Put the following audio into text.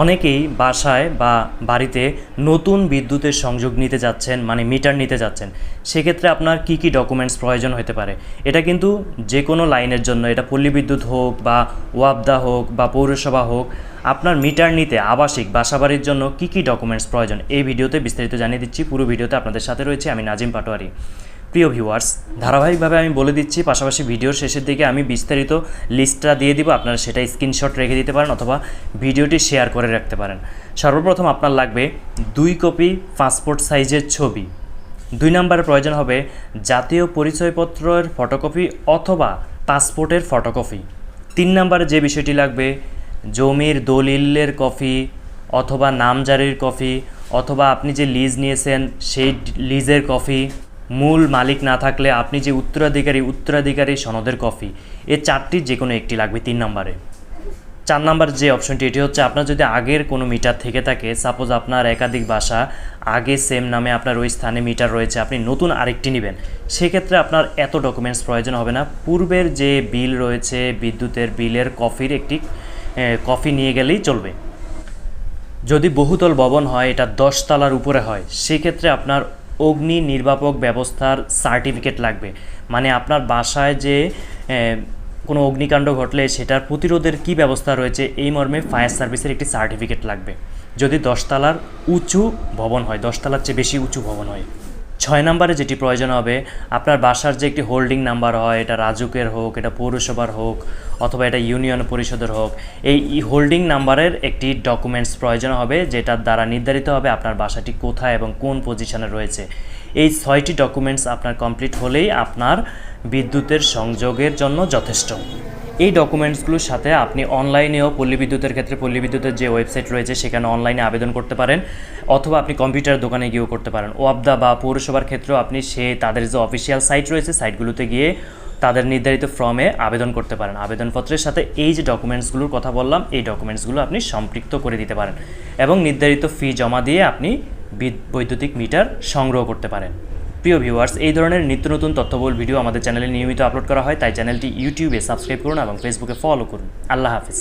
অনেকেই বাসায় বা বাড়িতে নতুন বিদ্যুতের সংযোগ নিতে যাচ্ছেন, মানে মিটার নিতে যাচ্ছেন। সেক্ষেত্রে আপনার কি কি ডকুমেন্টস প্রয়োজন হতে পারে? এটা কিন্তু যে কোনো লাইনের জন্য, এটা পল্লী বিদ্যুৎ হোক বা ওয়াবদা হোক বা পৌরসভা হোক, আপনার মিটার নিতে আবাসিক বাসাবাড়ির জন্য কি কি ডকুমেন্টস প্রয়োজন এই ভিডিওতে বিস্তারিত জানিয়ে দিচ্ছি। পুরো ভিডিওতে আপনাদের সাথে রয়েছে আমি নাজিম পাটোয়ারি। প্রিয় ভিউয়ার্স, ধারাবাহিকভাবে আমি বলে দিচ্ছি, পাশাপাশি ভিডিওর শেষের দিকে আমি বিস্তারিত লিস্টটা দিয়ে দিব, আপনারা সেটা স্ক্রিনশট রেখে দিতে পারেন অথবা ভিডিওটি শেয়ার করে রাখতে পারেন। সর্বপ্রথম আপনার লাগবে 2 কপি পাসপোর্ট সাইজের ছবি। 2 নম্বরে প্রয়োজন হবে জাতীয় পরিচয়পত্রের ফটোকপি অথবা পাসপোর্টের ফটোকপি। 3 নম্বরে যে বিষয়টি লাগবে জমির দলিলের কপি অথবা নামজারির কপি অথবা আপনি যে লিজ নিয়েছেন সেই লিজের কপি। মূল মালিক না থাকলে আপনি যে উত্তরাধিকারী সনদের কপি। এই 4টির যে কোনো একটি লাগবে 3 নম্বরে। 4 নম্বর যে অপশনটি, এটি হচ্ছে আপনার যদি আগের কোনো মিটার থেকে থাকে, সাপোজ আপনার একাধিক বাসা আগে সেম নামে আপনার ওই স্থানে মিটার রয়েছে, আপনি নতুন আরেকটি নেবেন, সেক্ষেত্রে আপনার এত ডকুমেন্টস প্রয়োজন হবে না। পূর্বের যে বিল রয়েছে বিদ্যুতের বিলের কপির একটি কপি নিয়ে গেলেই চলবে। যদি বহুতল ভবন হয়, এটা 10 তলার উপরে হয়, সেক্ষেত্রে আপনার অগ্নি নির্বাপক ব্যবস্থার সার্টিফিকেট লাগবে। মানে আপনার বাসায় যে কোনো অগ্নিকাণ্ড ঘটলে সেটার প্রতিরোধের কী ব্যবস্থা রয়েছে এই মর্মে ফায়ার সার্ভিসের একটি সার্টিফিকেট লাগবে, যদি 10 তলার উঁচু ভবন হয়, 10 তলার চেয়ে বেশি উঁচু ভবন হয়। 6 নম্বরে যেটি প্রয়োজন হবে, আপনার বাসার যে একটি হোল্ডিং নাম্বার হয়, এটা রাজুকের হোক, এটা পৌরসভার হোক অথবা এটা ইউনিয়ন পরিষদের হোক, এই হোল্ডিং নাম্বারের একটি ডকুমেন্টস প্রয়োজন হবে, যেটার দ্বারা নির্ধারিত হবে আপনার বাসাটি কোথায় এবং কোন পজিশনে রয়েছে। এই 6টি ডকুমেন্টস আপনার কমপ্লিট হলেই আপনার বিদ্যুতের সংযোগের জন্য যথেষ্ট। এই ডকুমেন্টসগুলোর সাথে আপনি অনলাইনেও পল্লী বিদ্যুতের ক্ষেত্রে পল্লী বিদ্যুতের যে ওয়েবসাইট রয়েছে সেখানে অনলাইনে আবেদন করতে পারেন অথবা আপনি কম্পিউটার দোকানে গিয়েও করতে পারেন। ওয়াবদা বা পৌরসভার ক্ষেত্রেও আপনি তাদের যে অফিসিয়াল সাইট রয়েছে সাইটগুলোতে গিয়ে তাদের নির্ধারিত ফর্মে আবেদন করতে পারেন। আবেদনপত্রের সাথে এই যে ডকুমেন্টসগুলোর কথা বললাম, এই ডকুমেন্টসগুলো আপনি সম্পৃক্ত করে দিতে পারেন এবং নির্ধারিত ফি জমা দিয়ে আপনি বৈদ্যুতিক মিটার সংগ্রহ করতে পারেন। প্রিয় ভিউয়ার্স, এই ধরনের নিত্য নতুন তথ্যবহুল ভিডিও আমাদের চ্যানেলে নিয়মিত আপলোড করা হয়, তাই চ্যানেলটি ইউটিউবে সাবস্ক্রাইব করুন এবং ফেসবুকে ফলো করুন। আল্লাহ হাফিজ।